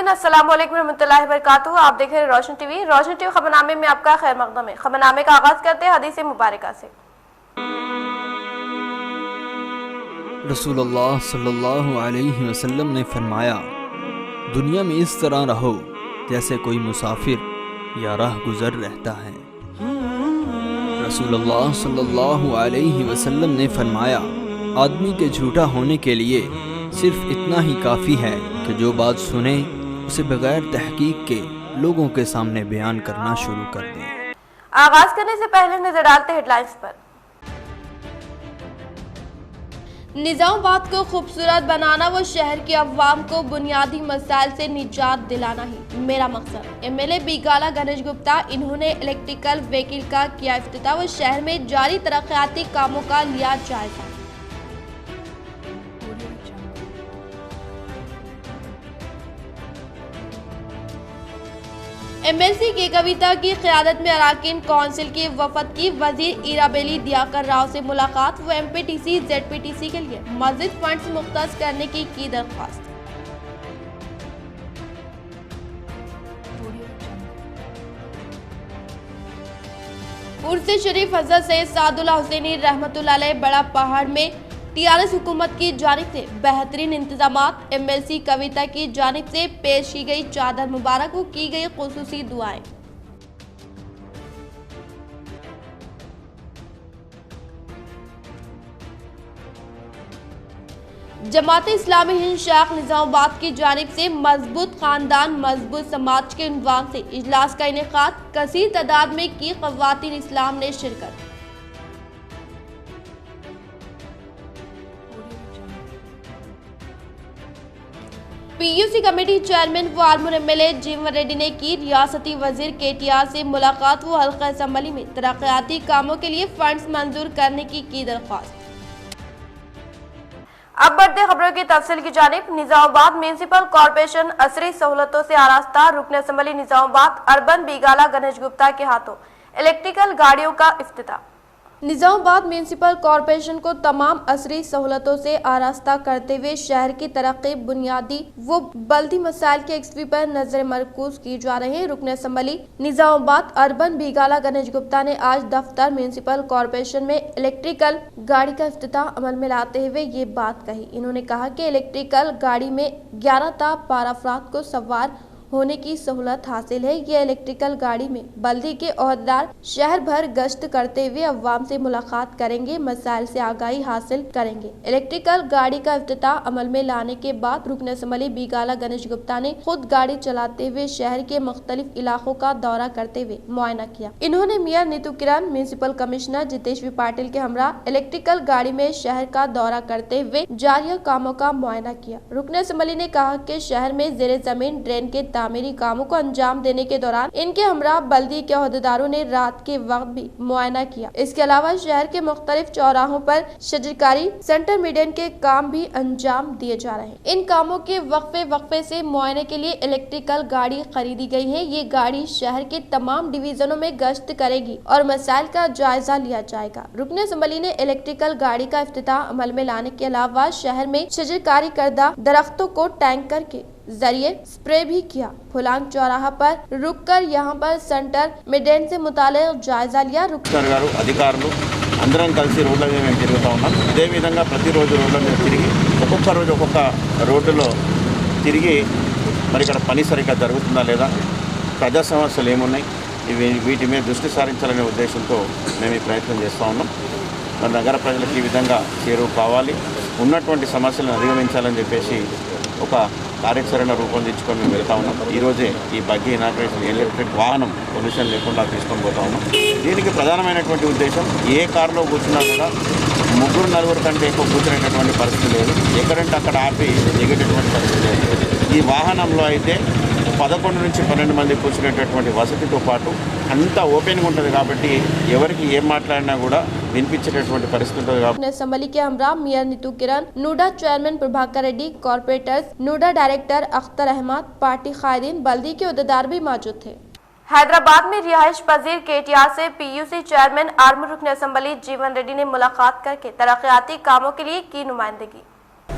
नाज़रीन अस्सलाम वालेकुम रहमतुल्लाहि व बरकातुहू। आप देख रहे हैं रोशन टीवी खबरनामे में आपका खैर मकदम है। खबरनामे का आगाज करते हैं हदीस मुबारका से। रसूलुल्लाह सल्लल्लाहु अलैहि वसल्लम ने फरमाया, दुनिया में इस तरह रहो जैसे कोई मुसाफिर या राह गुजर रहता है। रसूलुल्लाह सल्लल्लाहु अलैहि वसल्लम ने फरमाया, आदमी के झूठा होने के लिए सिर्फ इतना ही काफ़ी है कि जो बात सुने उसे बगैर तहकीक के लोगों के सामने बयान करना शुरू कर दे। आगाज करने से पहले नजर डालते हेडलाइंस पर। निजामाबाद को खूबसूरत बनाना व शहर के अवाम को बुनियादी मसाइल से निजात दिलाना ही मेरा मकसद। एमएलए बिगाला गणेश गुप्ता, इन्होंने इलेक्ट्रिकल व्हीकल का किया इफ्तिताह व शहर में जारी तरक्याती कामों का लिया जायजा। एमएलसी की कविता की क़यादत में अराकीन कौंसिल की वफद की वजीर इराबेली दियाकर राव से मुलाकात व एमपीटीसी जेडपीटीसी के लिए मस्जिद फंड्स मुख्तस करने की दरख्वास्त। उर्स शरीफ हज़रत सैयद सादुल्लाह हुसैनी रहमतुल्लाह अलैह बड़ा पहाड़ में टीआरएस हुकूमत की जानिब से बेहतरीन इंतजामात। एमएलसी कविता की जानिब से पेश की गई चादर मुबारक को की गई खुसूसी दुआएं। जमात इस्लामी हिंद शाख निजामाबाद की जानिब से मजबूत खानदान मजबूत समाज के उन्वान से इजलास का इनेकाद। कसीर तादाद में की ख़वातीन इस्लाम ने शिरकत। पीयूसी कमेटी चेयरमैन व आलमूर एमएलए जीवन रेड्डी ने की रियासती वजीर केटीआर से मुलाकात व हल्का असम्बली में तरक्याती कामों के लिए फंड्स मंजूर करने की दरख्वास्त। अब बढ़ते खबरों की तफसील की जानिब। निजामाबाद म्यूनिसिपल कॉर्पोरेशन असरी सहूलतों से आरास्ता। रुकन असम्बली निजामाबाद अर्बन बिगाला गणेश गुप्ता के हाथों इलेक्ट्रिकल गाड़ियों का इफ्तिताह। निजामाबाद म्यूनिसिपल कॉर्पोरेशन को तमाम असरी सहूलतों से आरास्ता करते हुए शहर की तरक्की बुनियादी व बल्दी मसाइल के यकसवी पर नजर मरकूज की जा रही है। रुकन असम्बली निजामाबाद अर्बन बिगाला गणेश गुप्ता ने आज दफ्तर म्यूनिसिपल कॉर्पोरेशन में इलेक्ट्रिकल गाड़ी का इफ्तिताह अमल में लाते हुए ये बात कही। इन्होंने कहा कि इलेक्ट्रिकल गाड़ी में 11 ता 12 अफराद को सवार होने की सहूलत हासिल है। ये इलेक्ट्रिकल गाड़ी में बल्दी के ओहदेदार शहर भर गश्त करते हुए अवाम से मुलाकात करेंगे, मसाइल से आगाही हासिल करेंगे। इलेक्ट्रिकल गाड़ी का इफ्तिताह अमल में लाने के बाद रुकन असम्बली बिगाला गणेश गुप्ता ने खुद गाड़ी चलाते हुए शहर के मुख्तलिफ इलाकों का दौरा करते हुए मुआयना किया। इन्होंने मेयर नीतू किरण, म्यूनिसिपल कमिश्नर जितेश्वर पाटिल के हमरा इलेक्ट्रिकल गाड़ी में शहर का दौरा करते हुए जारी कामों का मुआयना किया। रुकन असम्बली ने कहा कि शहर में जेर जमीन ड्रेन के तामीरी कामों को अंजाम देने के दौरान इनके हमरा बल्दी के ओहदेदारों ने रात के वक्त भी मुआयना किया। इसके अलावा शहर के मुख्तलिफ चौराहों पर शजरकारी सेंटर मीडियन के काम भी अंजाम दिए जा रहे हैं। इन कामों के वक्फे से मुआयने के लिए इलेक्ट्रिकल गाड़ी खरीदी गई है। ये गाड़ी शहर के तमाम डिवीजनों में गश्त करेगी और मसाइल का जायजा लिया जाएगा। रुकन असम्बली ने इलेक्ट्रिकल गाड़ी का इफ्तिताह अमल में लाने के अलावा शहर में शजरकारी करदा दरख्तों को टैंकर के जरिए स्प्रे भी किया। फुलांग चौराहा पर रुककर यहाँ पर सेंटर मिडेन से मुतालिक जायजा लिया। అధికారులు అందరం కలిసి రోడ్ల మీద మేము తిరుగుతూ ఉన్నాం. ఇదే విధంగా ప్రతిరోజు రోడ్ల మీద తిరిగి ఒక్కొక్క రోజు ఒక్కొక్క రోడ్డులో తిరిగి మరి ఇక్కడ పని సరిగ్గా జరుగుతుందా లేదా, ప్రజా సమస్యలు ఏమున్నాయి, వీటి మీద దృష్టి సారించాలనే ఉద్దేశంతో మేము ఈ ప్రయత్నం చేస్తూ ఉన్నాం. మరి నగర ప్రజలకు ఈ విధంగా చేరువ కావాలి, ఉన్నటువంటి సమస్యలను అధిగమించాలని చెప్పేసి ఒక కార్యాచరణ రూపొందించుకొని మేము వెళ్తా ఉన్నాం. ఈరోజే ఈ బగ్గీ ఇనాగ్రేషన్ ఎలక్ట్రిక్ వాహనం పొల్యూషన్ లేకుండా తీసుకొని పోతా ఉన్నాం. దీనికి ప్రధానమైనటువంటి ఉద్దేశం, ఏ కారులో కూర్చున్నా కూడా ముగ్గురు నలుగురు కంటే ఎక్కువ కూర్చునేటటువంటి పరిస్థితి లేదు, ఎక్కడంటే అక్కడ ఆపి దిగేటటువంటి పరిస్థితి లేదు. ఈ వాహనంలో అయితే 11 నుంచి 12 మంది కూర్చునేటటువంటి వసతితో పాటు అంతా ఓపెన్గా ఉంటుంది కాబట్టి ఎవరికి ఏం మాట్లాడినా కూడా వినిపించేటటువంటి పరిస్థితి ఉంటుంది. కాబట్టి असम्बली के हमरा mayor Neetu Kiran, NUDA chairman Prabhakar Reddy, corporators NUDA director Akhtar Ahmed, party कायदीन बल्दी के उहदेदार भी मौजूद थे। हैदराबाद में रिहाइश पजीर केटीआर से पीयूसी चेयरमैन आर्मी रुकन असम्बली जीवन रेड्डी ने मुलाकात करके तरक्याती कामों के लिए की नुमाइंदगी।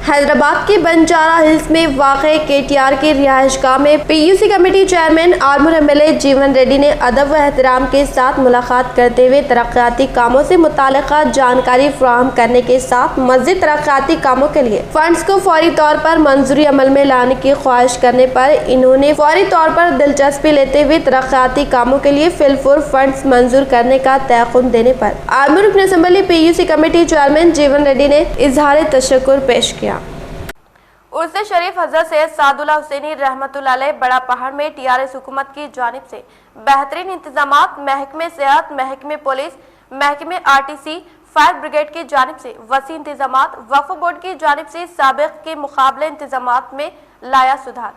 हैदराबाद के बंजारा हिल्स में वाक़े केटीआर की रिहाइश गाह में PUC committee chairman Armoor MLA जीवन रेड्डी ने अदब व एहतराम के साथ मुलाकात करते हुए तरक्याती कामों से मुताल्लिक़ा जानकारी फराहम करने के साथ मज़ीद तरक्याती कामों के लिए फंड्स को फौरी तौर पर मंजूरी अमल में लाने की ख्वाहिश करने पर इन्होंने फौरी तौर पर दिलचस्पी लेते हुए तरक्याती कामों के लिए फिलफुर फंड्स मंजूर करने का तयक़ुन देने पर आर्मूर रुकन असम्बली पीयूसी कमेटी चेयरमैन जीवन रेड्डी ने इजहार तशक्कुर पेश किया। उर्स शरीफ हजरत सैयद सादुल्लाह हुसैनी रहमतुल्लाह अलैह बड़ा पहाड़ में टीआरएस हुकूमत की जानिब से बेहतरीन इंतजामात, महकमे सेहत, महकमे पुलिस, महकमे आरटीसी, फायर ब्रिगेड की जानिब से वसी इंतजामात, वक्फ बोर्ड की जानिब से साबिक़ के मुकाबले इंतजामात में लाया सुधार।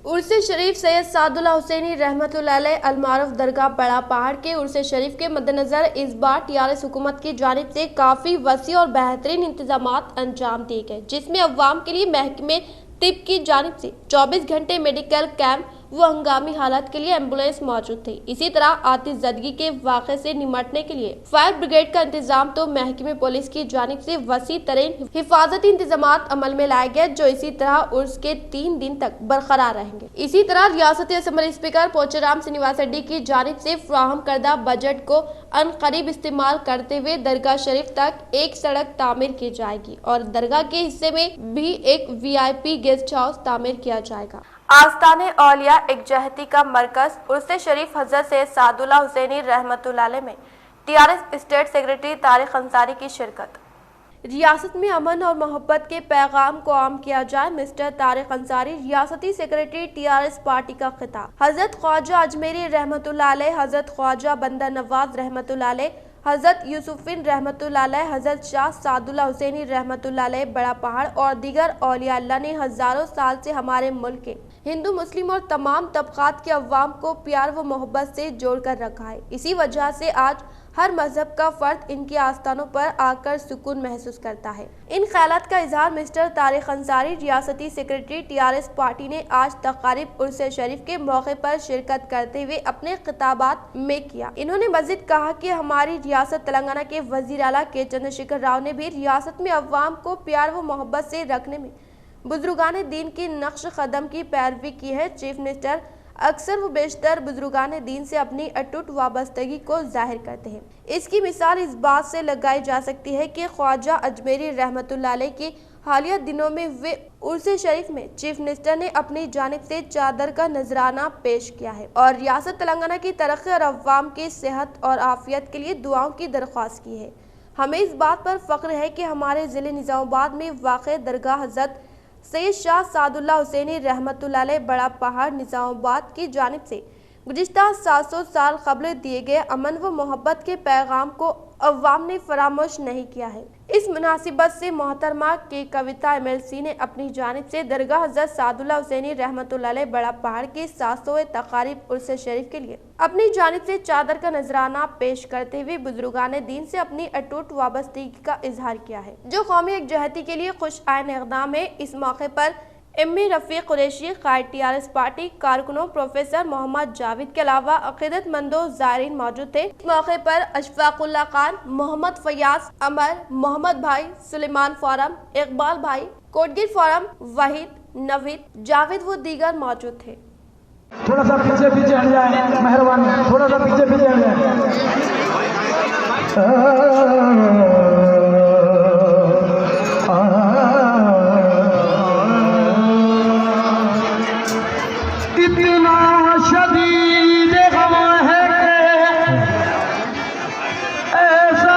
उर्स शरीफ सैयद सादुल्लाह हुसैनी रहमतुल्लाह अलैह अलमारूफ दरगाह बड़ा पहाड़ के उर्स शरीफ के मद्देनजर इस बार टीआरएस हुकूमत की जानिब से काफ़ी वसी और बेहतरीन इंतजामात अंजाम दिए गए, जिसमें अवाम के लिए महकमे तिब की जानिब से 24 घंटे मेडिकल कैंप व हंगामी हालात के लिए एम्बुलेंस मौजूद थी। इसी तरह आतिशज़दगी के वाक़े से निमटने के लिए फायर ब्रिगेड का इंतजाम तो महकमे पुलिस की जानिब से वसी तरीन हिफाजती इंतजामात अमल में लाए गए, जो इसी तरह उर्स के 3 दिन तक बरकरार रहेंगे। इसी तरह रियासती असम्बली स्पीकर पोचेराम श्रीनिवास रेड्डी की जानिब से फ्राहम करदा बजट को अनकरीब इस्तेमाल करते हुए दरगाह शरीफ तक एक सड़क तामीर की जाएगी और दरगाह के हिस्से में भी एक VIP गेस्ट हाउस तामीर किया जाएगा। आस्ताने औलिया एक जहती का मरकज उर्स शरीफ हजरत सैयद सादुल्लाह हुसैनी रहमतुल्लाह अलैह में TRS state secretary Tariq Ansari की शिरकत। रियासत में अमन और मोहब्बत के पैगाम को आम किया जाए, मिस्टर तारिक अंसारी रियासती सेक्रेटरी टीआरएस पार्टी का खिताब। हजरत ख्वाजा अजमेरी रहमतुल्लाह अलैह, हजरत ख्वाजा बंदा नवाज रहमतुल्लाह अलैह, हजरत यूसुफिन रहमतुल्लाह अलैह, हजरत शाह सादुल्लाह हुसैनी रहमतुल्लाह अलैह बड़ा पहाड़ और दीगर औलिया अल्लाह ने हजारों साल से हमारे मुल्क के हिंदू, मुस्लिम और तमाम तबकात के अवाम को प्यार व मोहब्बत से जोड़ कर रखा है। इसी वजह से आज हर मजहब का फर्द इनके आस्थानों पर आकर सुकून महसूस करता है। इन ख्यालात का इजहार मिस्टर तारिक अंसारी रियासती सेक्रेटरी टीआरएस पार्टी ने आज तकारीब उर्स शरीफ के मौके पर शिरकत करते हुए अपने खिताबात में किया। इन्होंने मजीद कहा कि हमारी रियासत तेलंगाना के वजीर आला के चंद्रशेखर राव ने भी रियासत में अवाम को प्यार व मोहब्बत से रखने में बुजुर्गान दीन की नक्श कदम की पैरवी की है। चीफ मिनिस्टर अक्सर व बेशतर बुजुर्गान दीन से अपनी अटूट वाबस्तगी को जाहिर करते हैं। इसकी मिसाल इस बात से लगाई जा सकती है कि ख्वाजा अजमेरी रहमतुल्लाह अलैह की हालिया दिनों में वे उर्स शरीफ में चीफ मिनिस्टर ने अपनी जानिब से चादर का नजराना पेश किया है और रियासत तेलंगाना की तरक्की और अवाम की सेहत और आफियत के लिए दुआओं की दरख्वास्त की है। हमें इस बात पर फख्र है कि हमारे ज़िले निज़ामाबाद में वाक़ दरगाह हज़रत सैयद शाह सादुल्लाह हुसैनी रहमतुल्लाह अलैह बड़ा पहाड़ निज़ामाबाद की जानिब से गुज़िश्ता 700 साल क़ब्ल दिए गए अमन व मोहब्बत के पैगाम को अवाम ने फरामोश नहीं किया है। इस मुनासिबत से मोहतरमा के कविता MLC ने अपनी जानिब से दरगाह हज़रत सादुल्लाह हुसैनी रहमतुल्लाह अलैह बड़ा पहाड़ के 700वें तकारीब उर्स शरीफ के लिए अपनी जानिब से चादर का नजराना पेश करते हुए बुजुर्गान दीन से अपनी अटूट वाबस्तगी का इजहार किया है, जो कौमी यकजहती के लिए खुश आइन इक़दाम है। इस मौके पर एम.ए. रफ़ीक कुरैशी, कायद टीआरएस पार्टी कारकुनों, प्रोफेसर मोहम्मद जावेद के अलावा अक़ीदतमंदों ज़ायरीन मौजूद थे। इस मौके पर अशफाकुल्लाह खान, मोहम्मद फयाज, अमर, मोहम्मद भाई, सुलेमान फॉरम, इकबाल भाई, कोटगिर फॉरम, वहीद, नवीद, जावेद व दीगर मौजूद थे। थोड़ा सा पीछे पीछे हट जाए, मेहरबानी थोड़ा सा पीछे पीछे हट जाए। इतना शदीद गम है कि ऐसा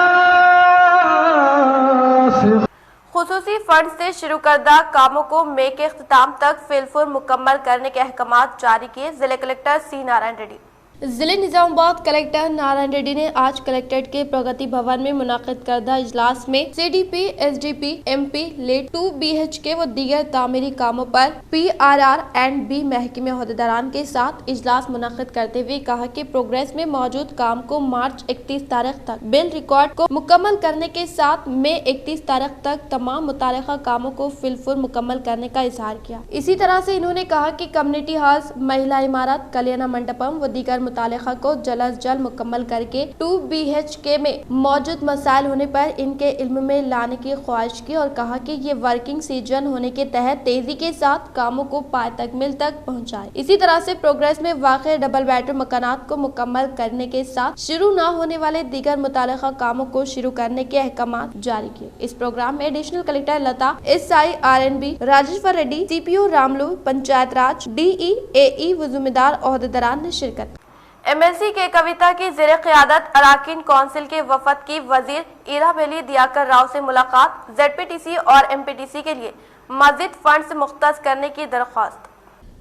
खुसूसी फंड से शुरू करदा कामों को मई के इख्तिताम तक फिलफुल मुकम्मल करने के अहकामात जारी किए जिले कलेक्टर सी नारायण रेड्डी। जिले निजामाबाद कलेक्टर नारायण रेड्डी ने आज कलेक्ट्रेट के प्रगति भवन में मुनाकिद करदा इजलास में CDP, SDP, MP, लेट 2 BHK व दीगर तामीरी कामों पर PRR&B महकमे अहदेदारान के साथ इजलास मुनाकिद करते हुए कहा कि प्रोग्रेस में मौजूद काम को मार्च 31 तारीख तक बिल रिकॉर्ड को मुकम्मल करने के साथ मई 31 तारीख तक तमाम मुतालिका कामों को फिलफुल मुकम्मल करने का इजहार किया। इसी तरह से इन्होंने कहा कि कम्युनिटी हॉल्स, महिला इमारत, कल्याण मंडपम व दीगर मुतालिका को जल्द अज जल्द मुकम्मल करके 2 BHK में मौजूद मसाइल होने पर इनके इल्म में लाने की ख्वाहिश की और कहा कि ये वर्किंग सीजन होने के तहत तेजी के साथ कामों को पाए तकमील तक पहुँचाए। इसी तरह से प्रोग्रेस में वाक़ डबल बेडरूम मकानात को मुकम्मल करने के साथ शुरू न होने वाले दीगर मुतालिका कामों को शुरू करने के अहकाम जारी किए। इस प्रोग्राम में additional collector Lata SI RNB Rajeshwar Reddy, CPO Ramulu, panchayat Raj DE AE व जिम्मेदार ओहदेदारान ने शिरकत। MLC के कविता की ज़ेरे क़यादत अराकीन कौंसिल के वफद की वजीर ईराबेली दियाकर राव से मुलाकात, ZPTC और MPTC के लिए मज़ीद फंड्स मुख्तस करने की दरख्वास्त।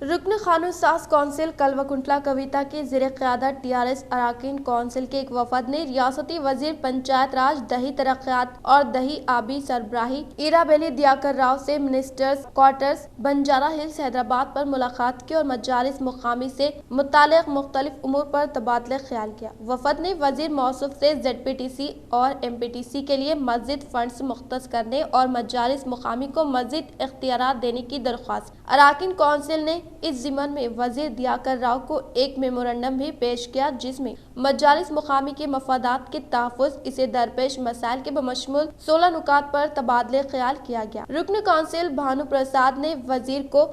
रुकन कानून साज कौंसिल कलवकुंटला कविता की ज़ेरे क़यादत TRS अराकीन कौंसिल के एक वफद ने रियासती वजीर पंचायत राज, दही तरक्यात और दही आबी सरबराही ईराबेली दियाकर राव से ministers quarters Banjara hills Hyderabad पर मुलाकात की और मजालिस मुकामी से मुताल्लिक़ मुख्तलिफ उमूर पर तबादला ख्याल किया। वफद ने वजीर मौसूफ से ZPTC और MPTC के लिए मज़ीद फंड्स मुख्तस करने और मजालिस मुकामी को मज़ीद इख्तियारात देने की दरख्वास्त। अराकीन कौंसिल ने इस ज़िमन में वजीर दियाकर राव को एक मेमोरेंडम भी पेश किया, जिसमें मजालिस मुकामी के मफादात के तहफ़्फ़ुज़ इसे दरपेश मसाइल के बमशमूल 16 नुकात पर तबादले ख्याल किया गया। रुकन कौंसिल भानु प्रसाद ने वजीर को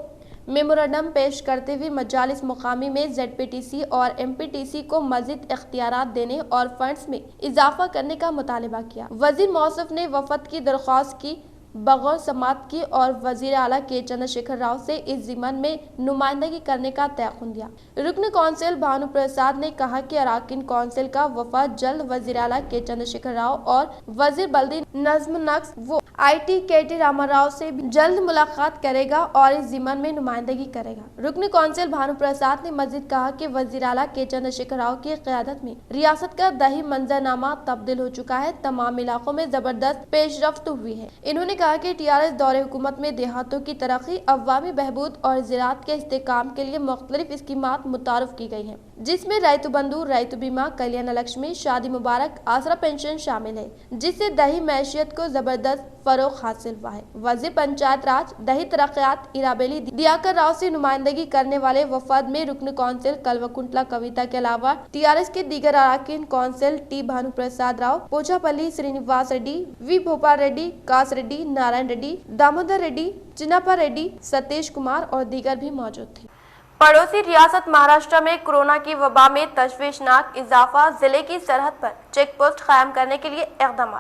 मेमोरेंडम पेश करते हुए मजालिस मुकामी में ZPTC और MPTC को मज़ीद इख्तियारात देने और फंड्स में इजाफा करने का मुतालबा किया। वजीर मौसूफ ने वफद की दरख्वास्त की बगौर समात की और वजीर आला के चंद्रशेखर राव से इस ज़िमन में नुमाइंदगी करने का तयक़ुन दिया। रुकन कौंसिल भानु प्रसाद ने कहा कि अराकीन कौंसिल का वफद जल्द वजीर आला के चंद्रशेखर राव और वजीर बल्दी नज़्म नक्श वो IT KT रामाराव से भी जल्द मुलाकात करेगा और इस ज़िमन में नुमाइंदगी करेगा। रुकन कौंसिल भानु प्रसाद ने मजीद कहा कि वजीर आला के चंद्रशेखर राव की क़यादत में रियासत का दही मंजरनामा तब्दील हो चुका है, तमाम इलाकों में जबरदस्त पेशरफ्त हुई है। इन्होंने कहा कि TRS दौरे हुकूमत में देहातों की तरक्की, अवामी बहबूद और ज़राअत के इस्तेहकाम के लिए मुख्तलिफ स्कीमात मुतारफ की गई हैं, जिसमें रैतु बंधु, रैतु बीमा, कल्याण लक्ष्मी, शादी मुबारक, आसरा पेंशन शामिल है, जिससे दही मैशियत को जबरदस्त फरोग हासिल हुआ है। वजीर पंचायत राज, दही तरक्यात ईराबेली दियाकर राव से नुमाइंदगी करने वाले वफद में रुकन कौंसिल कलवकुंटला कविता के अलावा TRS के दीगर अराकीन council T Bhanu Prasad Rao, पोचापल्ली Srinivas Reddy, V Bhopal Reddy, कास रेड्डी, नारायण रेड्डी, दामोदर रेड्डी, चिन्नापा रेड्डी, सतीश कुमार और दीगर भी मौजूद थे। पड़ोसी रियासत महाराष्ट्र में कोरोना की वबा में तशवीशनाक इजाफा, जिले की सरहद पर चेक पोस्ट कायम करने के लिए इक़दाम।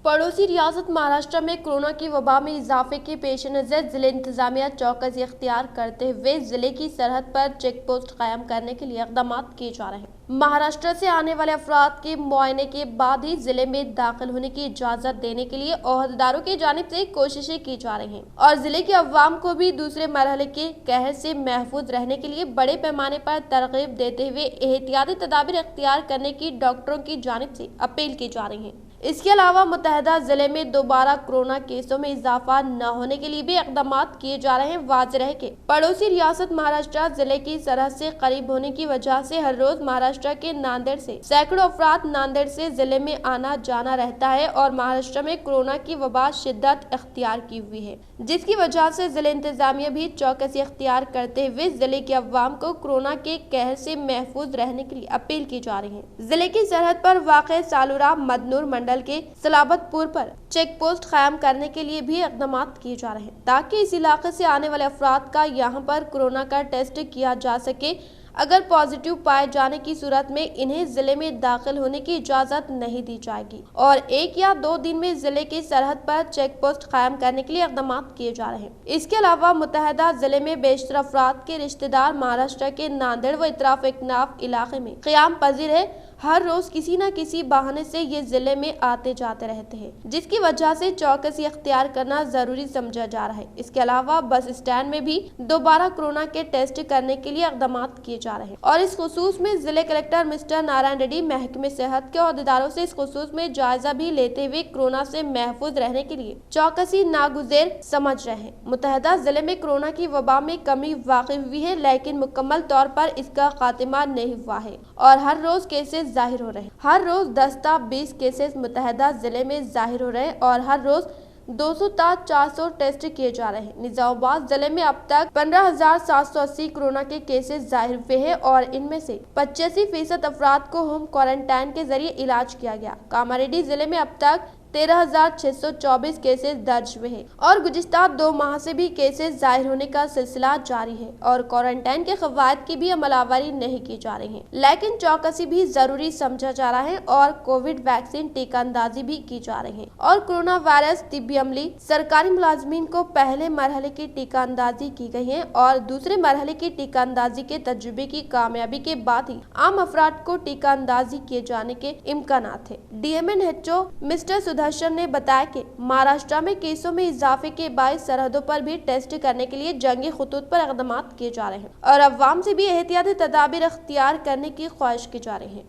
पड़ोसी रियासत महाराष्ट्र में कोरोना की वबा में इजाफे के पेश नज़र जिले इंतजामिया चौकसी इख्तियार करते हुए जिले की सरहद पर चेक पोस्ट कायम करने के लिए इक़दाम किए जा रहे हैं। महाराष्ट्र से आने वाले अफराद के मुआयने के बाद ही जिले में दाखिल होने की इजाज़त देने के लिए ओहदेदारों की जानिब से कोशिशें की जा रही हैं और जिले के अवाम को भी दूसरे मरहले के कहर से महफूज रहने के लिए बड़े पैमाने पर तरगीब देते हुए एहतियाती तदाबीर इख्तियार करने की डॉक्टरों की जानिब से अपील की जा रही है। इसके अलावा मुतहदा जिले में दोबारा कोरोना केसों में इजाफा न होने के लिए भी इक़दाम किए जा रहे हैं। वाज़ेह है कि पड़ोसी रियासत महाराष्ट्र जिले की सरहद से करीब होने की वजह से हर रोज महाराष्ट्र के नांदेड़ से सैकड़ों अफराद नांदेड़ से जिले में आना जाना रहता है और महाराष्ट्र में कोरोना की वबा शिद्दत इख्तियार की हुई है, जिसकी वजह से जिले इंतजामिया भी चौकसी इख्तियार करते हुए जिले के अवाम को कोरोना के कहर से महफूज रहने के लिए अपील की जा रही है। जिले की सरहद पर वाक़ सालूरा मदनूर मंडल के सलाबतपुर पर चेक पोस्ट कायम करने के लिए भी इक़दाम किए जा रहे हैं ताकि इस इलाके से आने वाले अफराद का यहाँ पर कोरोना का टेस्ट किया जा सके। अगर पॉजिटिव पाए जाने की सूरत में इन्हें जिले में दाखिल होने की इजाजत नहीं दी जाएगी और 1 या 2 दिन में जिले की सरहद पर चेक पोस्ट कायम करने के लिए इक़दाम किए जा रहे हैं। इसके अलावा मुतहदा जिले में बेशतर अफराद के रिश्तेदार महाराष्ट्र के नांदेड़ व इतराफ एकनाफ इलाके में क़याम पजीर है। हर रोज किसी न किसी बहाने से ये जिले में आते जाते रहते हैं, जिसकी वजह से चौकसी अख्तियार करना जरूरी समझा जा रहा है। इसके अलावा बस स्टैंड में भी दोबारा कोरोना के टेस्ट करने के लिए इक़दाम किए जा रहे हैं और इस खुसूस में जिले कलेक्टर मिस्टर नारायण रेड्डी महकमे सेहत के अहदेदारों से इस खुसूस में जायजा भी लेते हुए कोरोना से महफूज रहने के लिए चौकसी नागुज़ेर समझ रहे हैं। मुतहदा जिले में कोरोना की वबा में कमी वाक़ई हुई है, लेकिन मुकम्मल तौर पर इसका खात्मा नहीं हुआ है और हर रोज केसेस जाहिर हो रहे हैं। हर रोज 10 से 20 केसेस मुतहदा जिले में जाहिर हो रहे हैं और हर रोज 200 تا 400 टेस्ट किए जा रहे हैं। निजामाबाद जिले में अब तक 15,780 कोरोना के केसेस जाहिर हुए हैं और इनमें से 85% अफराद को होम क्वारंटाइन के जरिए इलाज किया गया। कामारेड्डी जिले में अब तक 13,624 केसेस दर्ज हुए हैं और गुज़िश्ता 2 माह से भी केसेस जाहिर होने का सिलसिला जारी है और क्वारंटाइन के कवायद की भी अमलावरी नहीं की जा रही है, लेकिन चौकसी भी जरूरी समझा जा रहा है और कोविड वैक्सीन टीका अंदाजी भी की जा रही है और कोरोना वायरस तिब्बी अमली सरकारी मुलाजमीन को पहले मरहले की टीका अंदाजी की गई है और दूसरे मरहले की टीका अंदाजी के तजुर्बे की कामयाबी के बाद ही आम अफराद को टीका अंदाजी किए जाने के इम्कानात है। DMNHO मिस्टर सुदर्शन ने बताया कि महाराष्ट्र में केसों में इजाफे के बायस सरहदों पर भी टेस्ट करने के लिए जंगी खतूत पर इक़दाम किए जा रहे हैं और अवाम से भी एहतियाती तदाबीर अख्तियार करने की ख्वाहिश की जा रही है।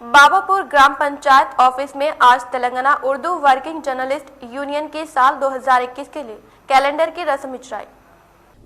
बाबापुर ग्राम पंचायत ऑफिस में आज Telangana Urdu working journalist union के साल 2021 के लिए कैलेंडर की रस्म इजराई।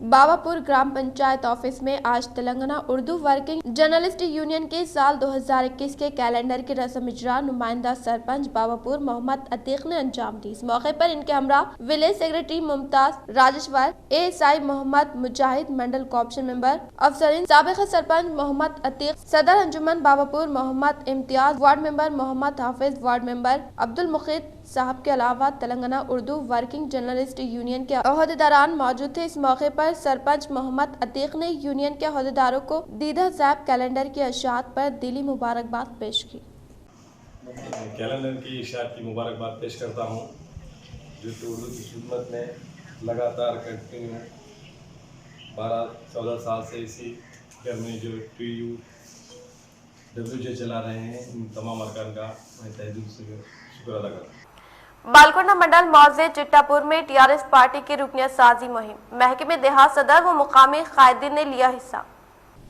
बाबापुर ग्राम पंचायत ऑफिस में आज Telangana Urdu working journalist union के साल 2021 के कैलेंडर की रस्म इजरा नुमाइंदा सरपंच बाबापुर मोहम्मद अतीक ने अंजाम दी। इस मौके पर इनके हमरा village secretary Mumtaz Rajeshwar, ASI Mohammed Mujahid, mandal corporation member Afsareen, साबिक सरपंच मोहम्मद अतीक, सदर Anjuman Babapur Mohammed Imtiaz, ward member Mohammed Hafiz, ward member Abdul Mukheed साहब के अलावा Telangana Urdu working journalist union के अहदेदारान मौजूद थे। इस मौके पर सरपंच मोहम्मद अतीक ने यूनियन के अहदेदारों को दीदा ज़ैब कैलेंडर की अशात पर दिली मुबारकबाद पेश की। कैलेंडर की इशात की मुबारकबाद पेश करता हूँ जो कि उर्दू की खिदमत में लगातार कंटिन्यू 12-14 साल से इसी घर में जो TU WJ चला रहे हैं, इन तमाम अरकान का मैं तहे दिल से शुक्र अदा करता हूँ। बालकोंडा मंडल मौजे चिट्टापुर में TRS पार्टी की रुकनियत साजी मुहिम, महकमे देहात सदर व मुकामी कायदीन ने लिया हिस्सा।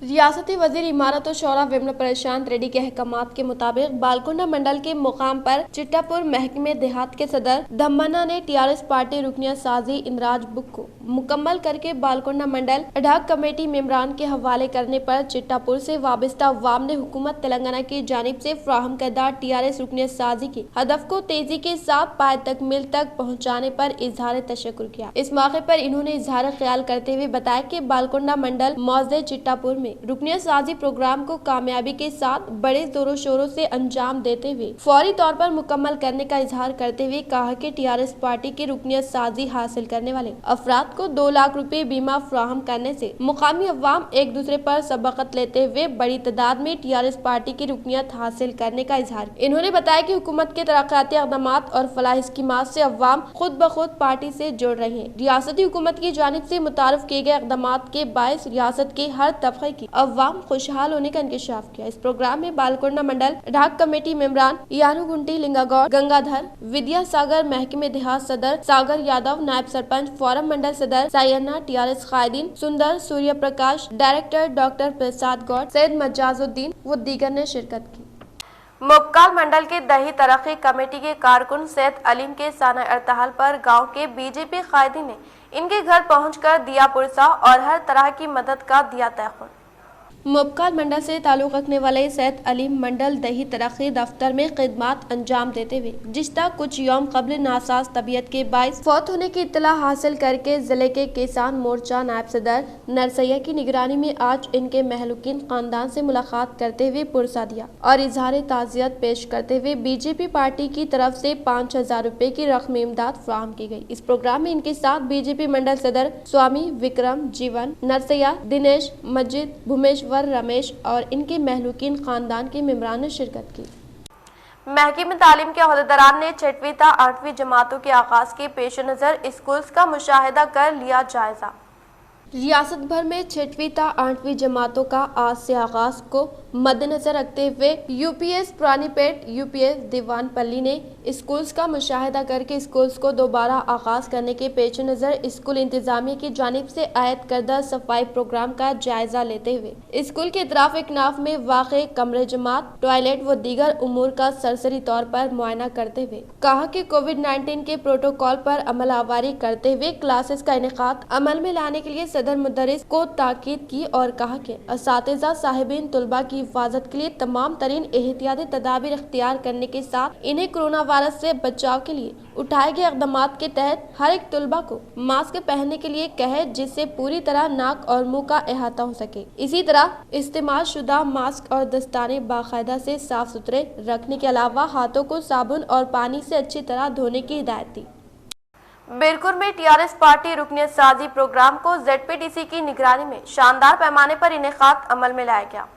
रियासती वजीर इमारत और शौरा विमला प्रशांत रेड्डी के अहकामात के मुताबिक बालकोंडा मंडल के मुकाम पर चिट्टापुर महकमे देहात के सदर धम्मना ने TRS पार्टी रुकनियत साजी इंदराज बुक को मुकम्मल करके बालकोंडा मंडल अडाक कमेटी मेंबरान के हवाले करने पर चिट्टापुर से वाबस्ता अवाम ने हुकूमत तेलंगाना की जानिब से फ्राहम करदा TRS रुकनियत साजी के हदफ को तेजी के साथ पाए तकमील तक पहुँचाने पर इजहार तशक्कुर किया। इस मौके पर इन्होंने इजहार ख्याल करते हुए बताया कि बालकोंडा मंडल मौजे चिट्टापुर में रुकनियत साजी प्रोग्राम को कामयाबी के साथ बड़े जोरों शोरों से अंजाम देते हुए फौरी तौर पर मुकम्मल करने का इजहार करते हुए कहा कि TRS पार्टी की रुकनियत साजी हासिल करने वाले अफराद को 2 लाख रुपए बीमा फ्राहम करने से मुकामी अवाम एक दूसरे पर सबकत लेते हुए बड़ी तादाद में TRS पार्टी की रुकनियत हासिल करने का इजहार। इन्होंने बताया कि हुकूमत के तरक्याती इक़दामात और फलाही स्कीमात से अवाम खुद ब खुद पार्टी से जुड़ रही है। रियासती हुकूमत की जानिब से मुतारफ किए गए इक़दामात के बायस रियासत के हर तबके की अवाम खुशहाल होने का इंकशाफ किया। इस प्रोग्राम में बालकोंडा मंडल ढाक कमेटी मेंबरान यानुगुंटी लिंगागौड़ गंगाधर, विद्या सागर महकमे देहात सदर सागर यादव, नायब सरपंच फोरम मंडल सदर सायन्ना, TRS कायदीन सुंदर, सूर्य प्रकाश, डायरेक्टर डॉक्टर प्रसाद गौड़, सैयद मजाजुद्दीन व दीगर ने शिरकत की। मुबकाल मंडल के दही तरक्की कमेटी के कारकुन सैयद अलीम के साना इर्तहाल पर गांव के BJP कायदी ने इनके घर पहुंचकर दिया पुरसा और हर तरह की मदद का दिया तयक़ुन। मुबकाल मंडल से ताल्लुक़ रखने वाले सैयद अलीम मंडल दही तरक्की दफ्तर में खिदमत अंजाम देते हुए गुज़िश्ता कुछ यौम कबल नासाज तबीयत के बायस फौत होने की इत्तला हासिल करके जिले के किसान मोर्चा नायब सदर नरसैया की निगरानी में आज इनके महलूकिन खानदान से मुलाकात करते हुए पुरसा दिया और इजहार ताज़ियत पेश करते हुए BJP पार्टी की तरफ से 5,000 रुपए की रकमी इमदाद फराहम की गई। इस प्रोग्राम में इनके साथ BJP मंडल सदर स्वामी विक्रम, जीवन, नरसैया, दिनेश, मस्जिद, भूमेश्वर, रमेश और इनके महलूकिन खानदान के मेंबरान ने शिरकत की। महकमे तालीम के अहदेदारान ने 6वीं ता 8वीं जमातों के आगाज के पेश नज़र स्कूल्स का मुशाहिदा कर लिया जायजा। रियासत भर में 6वीं ता 8वीं जमातों का आज से आगाज को मद्देनजर रखते हुए UPS पुरानीपेट, UPS दीवानपल्ली ने स्कूल्स का मुशाहिदा करके स्कूल्स को दोबारा आगाज करने के पेश नज़र स्कूल इंतजामिया की जानिब से आयद करदा सफाई प्रोग्राम का जायजा लेते हुए स्कूल के इतराफ इकनाफ में वाक़े कमरे जमात, टॉयलेट व दीगर उमूर का सरसरी तौर पर मुआयना करते हुए कहा कि कोविड-19 के प्रोटोकॉल पर अमल आवारी करते हुए क्लासेस का इनेकाद अमल में लाने के लिए सदर मुदर्रिस को ताकीद की और कहा कि असातिज़ा साहिबीन तलबा की हिफाजत के लिए तमाम तरीन एहतियाती तदाबीर इख्तियार करने के साथ इन्हें कोरोना वायरस से बचाव के लिए उठाए गए इक़दामात के तहत हर एक तलबा को मास्क पहनने के लिए कहे, जिससे पूरी तरह नाक और मुंह का अहाता हो सके। इसी तरह इस्तेमाल शुदा मास्क और दस्ताने बाकायदा से साफ सुथरे रखने के अलावा हाथों को साबुन और पानी से अच्छी तरह धोने की हिदायत दी। बिरकुर में टीआरएस पार्टी रुकनियत साजी प्रोग्राम को जेडपीटीसी की निगरानी में शानदार पैमाने पर इनेकाद अमल में लाया गया।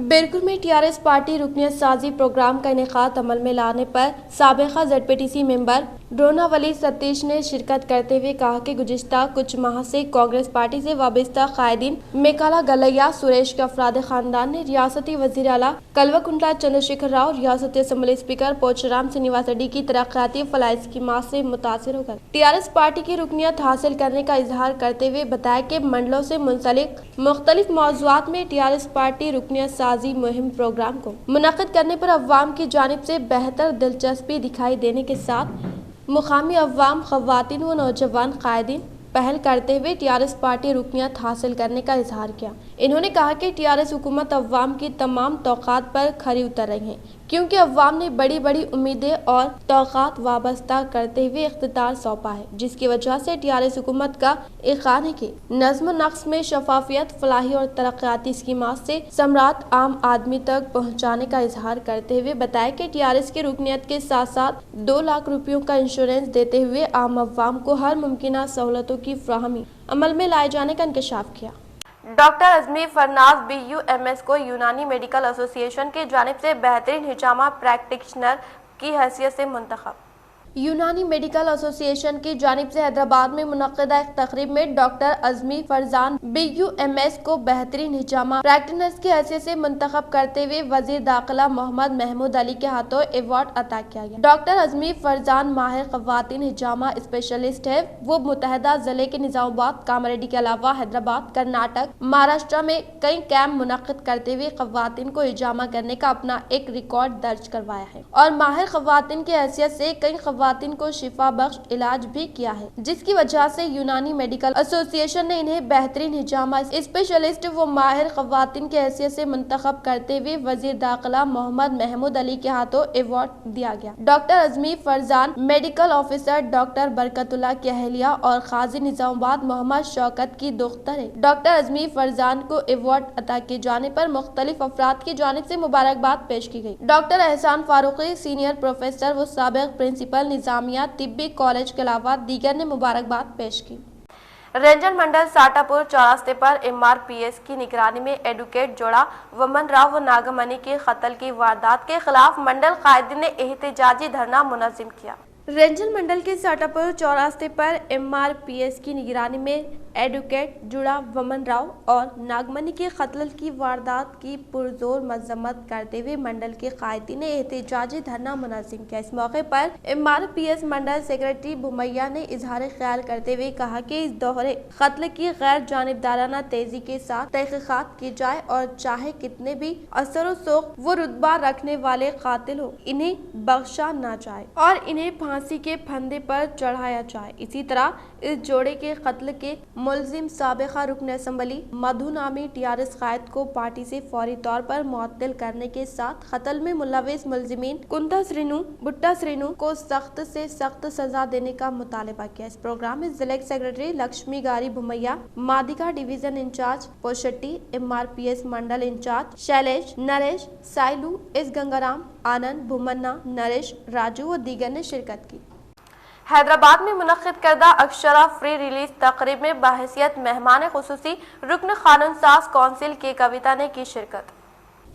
बिरकुर में टीआरएस पार्टी रुकनियत साजी प्रोग्राम का इनेकाद अमल में लाने पर साबिक़ा जेडपीटीसी मेंबर ड्रोनावली सतीश ने शिरकत करते हुए कहा कि गुज़िश्ता कुछ माह से कांग्रेस पार्टी से वाबस्ता कायदीन मेकाला गलैया सुरेश के अफराद खानदान ने रियासती वज़ीर आला कल्वकुंटला चंद्रशेखर राव, रियासती असम्बली स्पीकर पोचराम श्रीनिवास रेड्डी की तरक्याती फलाह स्कीमात से मुतासिर होकर टीआरएस पार्टी की रुकनियत हासिल करने का इजहार करते हुए बताया कि मंडलों से मुंसलिक मुख्तलिफ मौज़ूआत में टीआरएस पार्टी रुकनियत साजी मुहिम प्रोग्राम को मुनक़्क़िद करने पर अवाम की जानिब से बेहतर दिलचस्पी दिखाई देने के साथ मुकामी अवाम, ख़वातीन व नौजवान कायदीन पहल करते हुए टीआरएस पार्टी रुकनियत हासिल करने का इजहार किया। इन्होंने कहा कि टीआरएस हुकूमत अवाम की तमाम तौक़ात पर खरी उतर रही है, क्योंकि अवाम ने बड़ी बड़ी उम्मीदें और तौक़ात वाबस्ता करते हुए इख्तियार सौंपा है, जिसकी वजह से टीआरएस हुकूमत का इक़ान है कि नज़्म नक्श में शफाफियत, फलाही और तरक्याती स्कीमात से समरात आम आदमी तक पहुँचाने का इजहार करते हुए बताया कि टीआरएस की रुकनियत के साथ साथ 2 लाख रुपयों का इंश्योरेंस देते हुए आम अवाम को हर मुमकिन सहूलतों की फ्राहमी अमल में लाए जाने का इंकशाफ किया। डॉक्टर अजमी फरनाज BUMS को यूनानी मेडिकल एसोसिएशन की जानिब से बेहतरीन हिजामा प्रैक्टिशनर की हैसियत से मुंतखब। यूनानी मेडिकल एसोसिएशन की जानिब से हैदराबाद में मुनक़्क़िदा एक तकरीब में डॉक्टर अज़मी फरजान BUMS को बेहतरीन हिजामा प्रैक्टिशनर की हैसियत से मुंतखब करते हुए वज़ीर दाखिला मोहम्मद महमूद अली के हाथों अवार्ड अता किया गया। डॉक्टर अज़मी फरजान माहिर ख़वातीन हिजामा स्पेशलिस्ट है। वो मुतहदा ज़िले के निज़ामाबाद, कामारेड्डी के अलावा हैदराबाद, कर्नाटक, महाराष्ट्र में कई कैंप मुनक़्क़िद करते हुए ख़वातीन को हिजामा करने का अपना एक रिकॉर्ड दर्ज करवाया है और माहिर ख़वातीन की हैसियत से कई ख़वातीन को शिफा बख्श इलाज भी किया है, जिसकी वजह से यूनानी मेडिकल एसोसिएशन ने इन्हें बेहतरीन हिजामा स्पेशलिस्ट व माहिर ख़वातीन की हैसियत से मुंतखब करते हुए वज़ीर दाखिला मोहम्मद महमूद अली के हाथों अवार्ड दिया गया। Doctor अज़मी Farzan medical officer doctor Barkatullah की अहलिया और काजी निज़ामाबाद मोहम्मद शौकत की दुख्तर है। डॉक्टर अज़मी फरजान को अवार्ड अता किए जाने पर मुख्तलिफ अफराद की जानिब से मुबारकबाद पेश की गई। डॉक्टर एहसान फारूकी सीनियर प्रोफेसर व साबिक़ प्रिंसिपल निजामिया तिब्बी कॉलेज के अलावा दीगर ने मुबारकबाद पेश की। रेंजर मंडल साटापुर चौरास्ते पर MRPS की निगरानी में एडवोकेट जोड़ा वमन राव व नागमणि के कत्ल की वारदात के खिलाफ मंडल कायदीन ने एहतजाजी धरना मुनज़्ज़म किया। रेंजर मंडल के साटापुर चौरास्ते पर MRPS की निगरानी में एडवोकेट जुड़ा वमन राव और नागमणि के कत्ल की वारदात की पुरजोर मजम्मत करते हुए मंडल के कायदीन ने एहतजाजी धरना मुनज़्ज़म किया। इस मौके पर MRPS मंडल सेक्रेटरी भुमैया ने इजहार ख्याल करते हुए कहा कि इस दोहरे कत्ल की गैर जानिबदाराना तेजी के साथ तहकीकात की जाए और चाहे कितने भी असर सोख वो रुतबा रखने वाले कातिल हो, इन्हें बख्शा ना जाए और इन्हें फांसी के फंदे पर चढ़ाया जाए। इसी तरह इस जोड़े के कत्ल के मुलजिम साबिक़ा रुकन असम्बली मधु नामी टीआरएस कायद को पार्टी से फौरी तौर पर मुअत्तल करने के साथ कत्ल में मुलविस मुलजिमीन कुंता श्रीनु, बुट्टा श्रीनु को सख्त से सख्त सजा देने का मुतालबा किया। इस प्रोग्राम में जिला सेक्रेटरी लक्ष्मी गारी भुमैया, मादिका डिवीजन इंचार्ज पोशट्टी, MRPS मंडल इंचार्ज शैलेश, नरेश, साइलू, एस गंगाराम, आनंद, भूमन्ना, नरेश, राजू व दीगर ने शिरकत की। हैदराबाद में मुनक़्क़िद करदा अक्षरा फ्री रिलीज तक़रीब में बहैसियत मेहमान ख़ुसूसी रुकन क़ानून साज़ कौंसिल के कविता ने की शिरकत।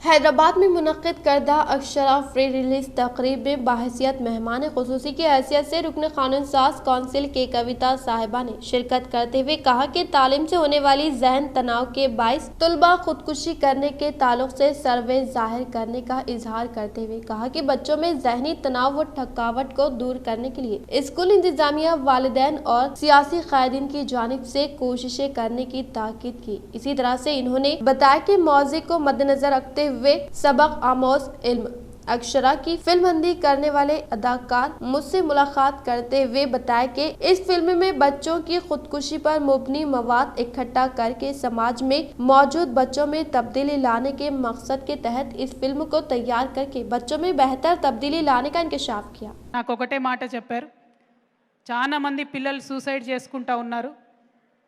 हैदराबाद में मुनक़्क़िद करदा अक्षरा फ्री रिलीज तक़रीब में बहैसियत मेहमान ख़ुसूसी की हैसियत से रुकन क़ानून साज़ कौंसिल के कविता साहिबा ने शिरकत करते हुए कहा कि तालीम से होने वाली जहन तनाव के बाइस तलबा खुदकुशी करने के ताल्लुक से सर्वे जाहिर करने का इजहार करते हुए कहा कि बच्चों में जहनी तनाव व थकावट को दूर करने के लिए स्कूल इंतजामिया, वालिदैन और सियासी कायदीन की जानिब से कोशिशें करने की ताकीद की। इसी तरह से इन्होंने बताया कि मौज़ू को मद्देनजर रखते हुए सबक आमोज इल्म अक्षरा की फिल्मबंदी करने वाले अदाकार मुझसे मुलाकात करते हुए बताया कि इस फिल्म में बच्चों की खुदकुशी पर मुबनी मवाद इकट्ठा करके समाज में मौजूद बच्चों में तब्दीली लाने के मकसद के तहत इस फिल्म को तैयार करके बच्चों में बेहतर तब्दीली लाने का इंकशाफ किया। నాకు ఒకటే మాట చెప్పారు, చాలా మంది పిల్లలు సూసైడ్ చేసుకుంటా ఉన్నారు.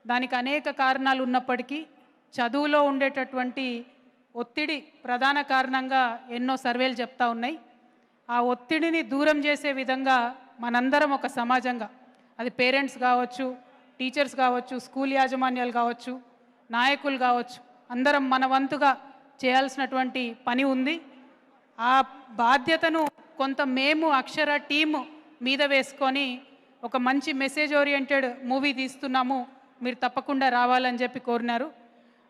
దానికి అనేక కారణాలు ఉన్నప్పటికీ చదువులో ఉండేటటువంటి ఒత్తిడి ప్రధాన కారణంగా ఎన్నో సర్వేలు చెప్తా ఉన్నాయి. ఆ ఒత్తిడిని దూరం చేసే విధంగా మనందరం ఒక సమాజంగా, అది పేరెంట్స్ కావచ్చు, టీచర్స్ కావచ్చు, స్కూల్ యాజమాన్యాలు కావచ్చు, నాయకులు కావచ్చు, అందరం మన వంతుగా చేయాల్సినటువంటి పని ఉంది. ఆ బాధ్యతను కొంత మేము అక్షర టీము మీద వేసుకొని ఒక మంచి మెసేజ్ ఓరియంటెడ్ మూవీ తీస్తున్నాము, మీరు తప్పకుండా రావాలని చెప్పి కోరినారు.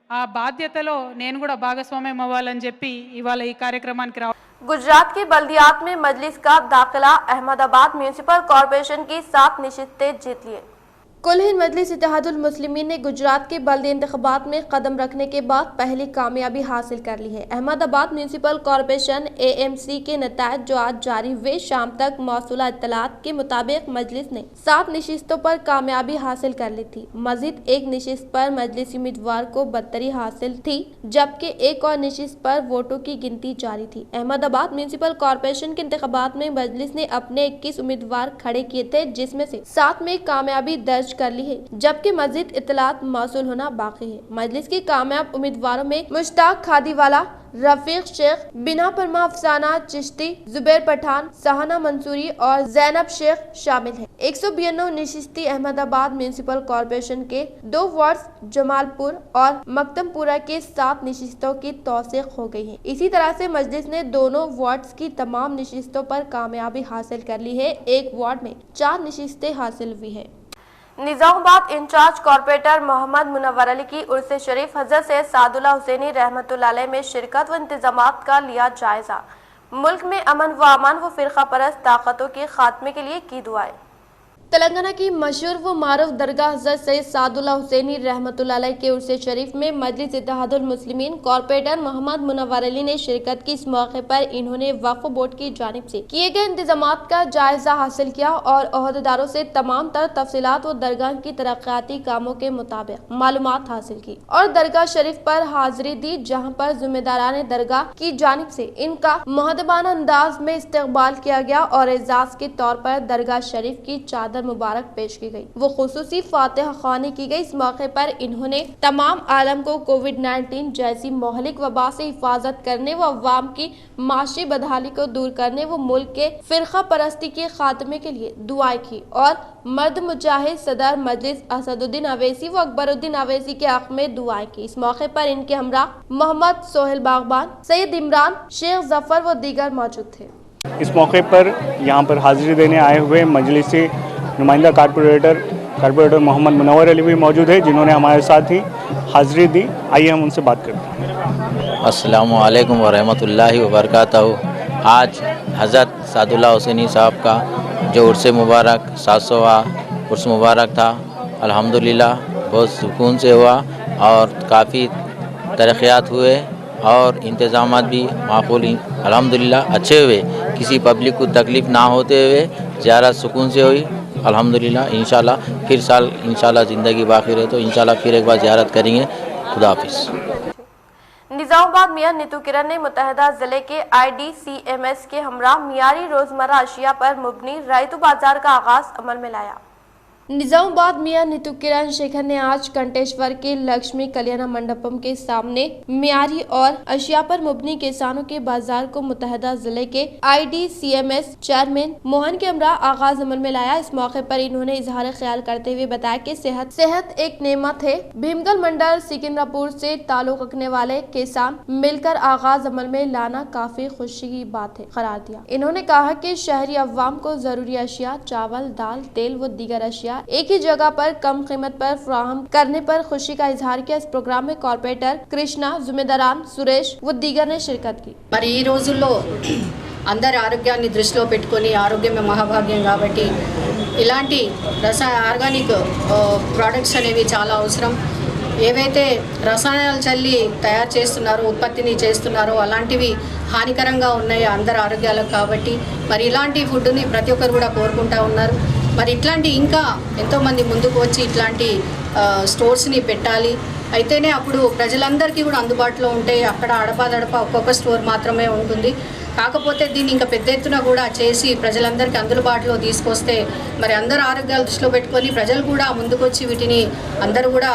ఆ బాధ్యతలో నేను కూడా భాగస్వామ్యం అవ్వాలని చెప్పి ఇవాళ ఈ కార్యక్రమానికి రావాలి. गुजरात की बल्दियात में मजलिस का दाखिला, अहमदाबाद म्यूनिसिपल कॉरपोरेशन की 7 निशिस्तें जीत लिए। कुल हिंद मजलिस इत्तेहादुल मुस्लिमीन ने गुजरात के बल्दी इंतखाबात में कदम रखने के बाद पहली कामयाबी हासिल कर ली है। अहमदाबाद म्यूनिसिपल कॉरपोरेशन AMC के नतायज जो आज जारी हुए, शाम तक मौसूला इत्तलात के मुताबिक मजलिस ने 7 नशिस्तों पर कामयाबी हासिल कर ली थी। मजीद एक नशिस्त पर मजलिसी उम्मीदवार को बदतरी हासिल थी, जबकि एक और नशिस्त पर वोटों की गिनती जारी थी। अहमदाबाद म्यूनिसिपल कॉरपोरेशन के इंतखाबात में मजलिस ने अपने 21 उम्मीदवार खड़े किए थे, जिसमें से 7 में कामयाबी दर्ज कर ली है, जबकि मजीद इत्तलात मौसूल होना बाकी है। मजलिस की कामयाब उम्मीदवारों में मुश्ताक खादीवाला, रफीक शेख, बिना परमा अफसाना चिश्ती, जुबैर पठान, सहाना मंसूरी और जैनब शेख शामिल हैं। 192 नशिस्ती अहमदाबाद म्यूनिसिपल कॉरपोरेशन के 2 वार्ड्स जमालपुर और मकदमपुरा के 7 नशिस्तों की तौसीक हो गई है। इसी तरह से मजलिस ने दोनों वार्ड्स की तमाम नशिस्तों पर कामयाबी हासिल कर ली है। एक वार्ड में 4 नशिस्तें हासिल हुई है। निजामाबाद इंचार्ज कॉर्पोरेटर मोहम्मद मुनव्वर अली की उर्स शरीफ हजरत सैयद सादुल्लाह हुसैनी रहमतुल्लाह अलैह में शिरकत व इंतजामात का लिया जायजा। मुल्क में अमन व अमान व फिरका परस्त ताकतों के खात्मे के लिए की दुआएं। तेलंगाना की मशहूर व मारूफ दरगाह हज़रत सैयद सादुल्लाह हुसैनी रहमतुल्लाह अलैह के उर्स शरीफ में मजलिस इत्तेहादुल मुस्लिमीन कॉर्पोरेटर मोहम्मद मुनव्वर अली ने शिरकत की। इस मौके पर इन्होंने वक्फ बोर्ड की जानिब से किए गए इंतजामात का जायजा हासिल किया और अहदेदारों से तमाम तर तफसीलात व दरगाह की तरक्याती कामों के मुताबिक मालूमात हासिल की और दरगाह शरीफ पर हाजिरी दी, जहाँ पर जिम्मेदारान दरगाह की जानिब से इनका मुहद्दबाना अंदाज में इस्तकबाल किया गया और एजाज के तौर पर दरगाह शरीफ की चादर मुबारक पेश की गई, वो खुसूसी फातिहा ख्वानी की गई। इस मौके पर इन्होंने तमाम आलम को कोविड-19 जैसी मोहलिक वबा से हिफाजत करने व अवाम की माशी बदहाली को दूर करने व मुल्क के फिरका परस्ती के खात्मे के लिए दुआएं की और मर्द मुजाहिद सदर मजलिस असदुद्दीन अवैसी व अकबरुद्दीन अवैसी के हक में दुआएं की। इस मौके पर इनके हमरा मोहम्मद सोहेल बागबान, सैयद इमरान, शेख जफर व दीगर मौजूद थे। इस मौके पर यहाँ पर हाजिरी देने आए हुए मजलिस से नुमाइंदा कारपोरेटर मोहम्मद मुनव्वर अली भी मौजूद है, जिन्होंने हमारे साथ ही हाजिरी दी। आइए हम उनसे बात करते हैं। अस्सलामु अलैकुम व रहमतुल्लाहि व बरकातहू। आज हज़रत सादुल्लाह हुसैनी साहब का जो उर्स मुबारक 700वां उर्स मुबारक था, अल्हम्दुलिल्लाह बहुत सुकून से हुआ और काफ़ी तरक्यात हुए और इंतज़ामात भी माकूल अल्हम्दुलिल्लाह अच्छे हुए। किसी पब्लिक को तकलीफ़ ना होते हुए ज़ियारत सुकून से हुई अल्हम्दुलिल्लाह। इंशाल्लाह फिर साल इंशाल्लाह ज़िंदगी बाकी रहे तो इंशाल्लाह फिर एक बार ज़ियारत करेंगे। खुदा हाफिज़। निजामाबाद मियां नीतू किरण ने मुत्तहदा जिले के IDCMS के हमरा मियारी रोजमर्रा अशिया पर मुबनी रैतु बाजार का आगाज अमल में लाया। निजामाबाद मियां नीतू किरण शेखर ने आज कंटेश्वर के लक्ष्मी कल्याण मंडपम के सामने मियारी और अशिया पर मुबनी किसानों के बाजार को मुत्तहदा जिले के IDCMS चेयरमैन मोहन के हमरा आगाज अमल में लाया। इस मौके पर इन्होंने इजहार ख्याल करते हुए बताया कि सेहत एक नेमत है। भीमगल मंडल सिकंदरापुर से ताल्लुक रखने वाले किसान मिलकर आगाज अमल में लाना काफी खुशी की बात है करार दिया। इन्होंने कहा कि शहरी अवाम को जरूरी अशिया चावल, दाल, तेल व दीगर अशिया एक ही जगह पर कम कीमत पर फराहम करने पर खुशी का इजहार किया। इस प्रोग्राम में कॉर्पोरेटर कृष्णा, जिम्मेदारान सुरेश व दीगर ने शिरकत की। మరి ఈ రోజుల్లో అందరి ఆరోగ్యాన్ని దృష్టిలో పెట్టుకొని ఆరోగ్యమే మహాభాగ్యం కాబట్టి ఇలాంటి ఆర్గానిక్ ప్రొడక్ట్స్ అనేవి చాలా అవసరం. ఏవైతే రసాయనాలు చల్లి తయారు చేస్తున్నారో, ఉత్పత్తిని చేస్తున్నారో అలాంటివి హానికరంగా ఉన్నాయి అందరి ఆరోగ్యాలకు. కాబట్టి మరి ఇలాంటి ఫుడ్ని ప్రతి ఒక్కరు కూడా కోరుకుంటా ఉన్నారు. మరి ఇట్లాంటి ఇంకా ఎంతోమంది ముందుకు వచ్చి ఇట్లాంటి స్టోర్స్ని పెట్టాలి. అయితేనే అప్పుడు ప్రజలందరికీ కూడా అందుబాటులో ఉంటాయి. అక్కడ అడపాదడప ఒక్కొక్క స్టోర్ మాత్రమే ఉంటుంది. కాకపోతే దీన్ని ఇంకా పెద్ద ఎత్తున కూడా చేసి ప్రజలందరికీ అందుబాటులో తీసుకొస్తే మరి అందరు ఆరోగ్యాలు దృష్టిలో పెట్టుకొని ప్రజలు కూడా ముందుకొచ్చి వీటిని అందరూ కూడా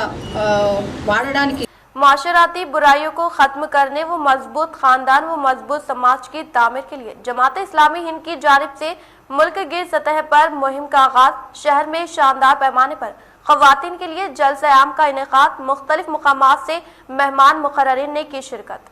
వాడడానికి. माशराती बुराइयों को खत्म करने व मजबूत खानदान व मजबूत समाज की तामीर के लिए जमात इस्लामी हिंद की जानिब से मुल्क गिर सतह पर मुहिम का आगाज। शहर में शानदार पैमाने पर खवातीन के लिए जलसा-ए-आम का इनेकाद। मुख्तलिफ मुकामात से मेहमान मुकर्ररीन ने की शिरकत।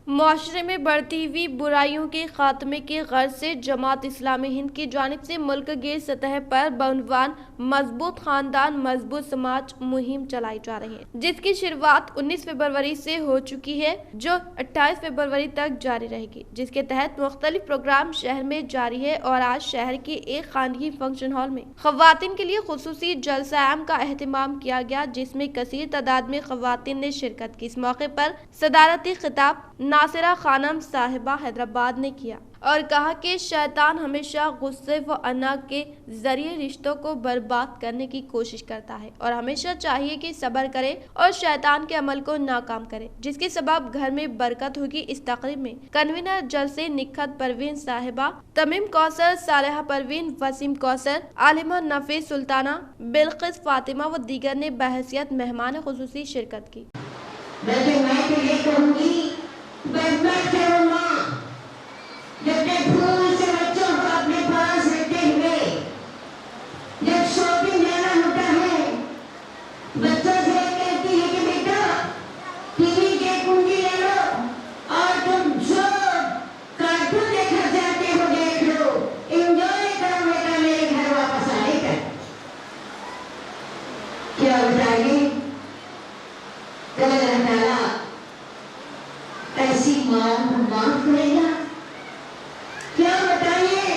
मुआशरे में बढ़ती हुई बुराइयों के खात्मे के गर्ज से जमात इस्लामी हिंद की जानिब से मुल्क गिर सतह पर बउनवान मजबूत खानदान मजबूत समाज मुहिम चलाई जा रही है, जिसकी शुरुआत 19 फरवरी से हो चुकी है, जो 28 फरवरी तक जारी रहेगी, जिसके तहत मुख्तलिफ प्रोग्राम शहर में जारी है। और आज शहर के एक खानगी फंक्शन हॉल में खवातीन के लिए खुसूसी जलसा-ए-आम का एहतमाम किया गया, जिसमें कसीर तादाद में खवातीन ने शिरकत की। इस मौके पर सदारती खिताब नासिरा खानम साहिबा हैदराबाद ने किया और कहा कि शैतान हमेशा गुस्से व अना के जरिए रिश्तों को बर्बाद करने की कोशिश करता है और हमेशा चाहिए कि सब्र करे और शैतान के अमल को नाकाम करे, जिसके सबब घर में बरकत होगी। इस तकरीब में कन्वीनर जलसे निखत परवीन साहिबा, तमीम कौसर, सालेहा परवीन, वसीम कौसर, आलिमा नफीस सुल्ताना, बिल्किस फातिमा व दीगर ने बहैसियत मेहमान खुसूसी शिरकत की। जब तक फूल से बच्चों को अपने पास रखते हुए जब शॉपिंग जाना होता है, बच्चों से कहती है कि बेटा टीवी के कुंजी ले लो और तुम जो कार्टून देखना चाहते हो देख लो, एंजॉय करो बेटा, मेरे घर वापस आने तक। क्या बताइए, कल अल्लाह ताला ऐसी माँ को माफ करेगा? क्या बताइए,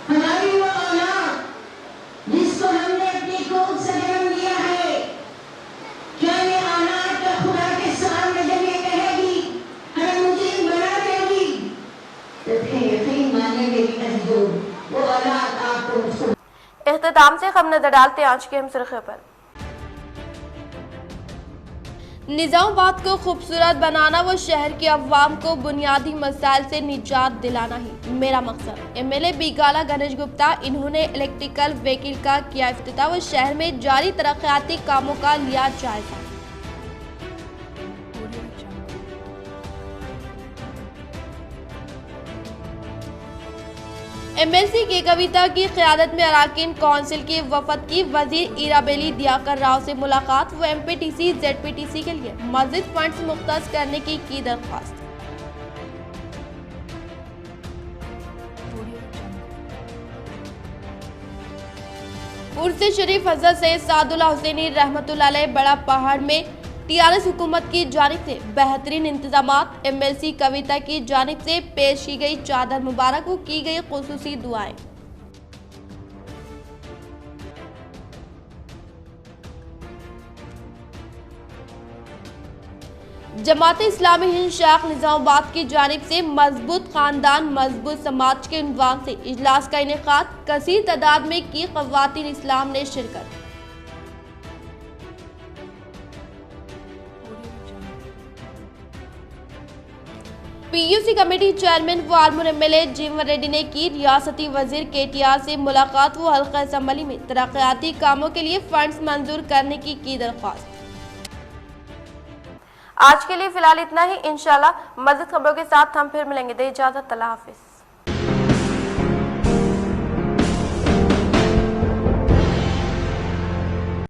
हमारी वो औलाद जिसको हमने अपनी कोख से जन्म दिया है, क्या ये औलाद का खुदा के सामने जब ये कहेगी हमें मुझे बना देगी, तो फिर यकीन मानेंगे कि जो वो औलाद आपको उसको। इख्तिताम से हम नजर डालते हैं आज के हम सुर्खियों पर। निजामाबाद को खूबसूरत बनाना व शहर के अवाम को बुनियादी मसाइल से निजात दिलाना ही मेरा मकसद। एमएलए बीगाला गणेश गुप्ता, इन्होंने इलेक्ट्रिकल व्हीकल का किया इफ्तिताह व शहर में जारी तरक्याती कामों का लिया जायजा। एमएलसी के कविता की क़यादत में अराकीन काउंसिल की वफद की वजीर ईराबेली दियाकर राव से मुलाकात व एमपीटीसी जेडपीटीसी के लिए मस्जिद फंड्स मुख्तस करने की दरख्वास्त। उर्स शरीफ हज़रत सैयद सादुल्लाह हुसैनी रहमतुल्लाह अलैह बड़ा पहाड़ में टीआरएस हुकूमत की जानिब से बेहतरीन इंतजामात। एमएलसी कविता की जानिब से पेश की गई चादर मुबारक को की गई खुसूसी दुआएं। जमात इस्लामी हिंद शाख निजामाबाद की जानिब से मजबूत खानदान मजबूत समाज के उन्वान से इजलास का इनेकाद। कसीर तादाद में की ख़वातीन इस्लाम ने शिरकत। पीयूसी कमेटी चेयरमैन व आलमूर एमएलए जीवन रेड्डी ने की रियासती वजीर केटीआर से मुलाकात व हल्का असम्बली में तरक्याती कामों के लिए फंड्स मंजूर करने की दरख्वास्त। आज के लिए फिलहाल इतना ही। इंशाल्लाह मज़ीद खबरों के साथ हम फिर मिलेंगे। दे इजाज़त, अल्लाह हाफिज़।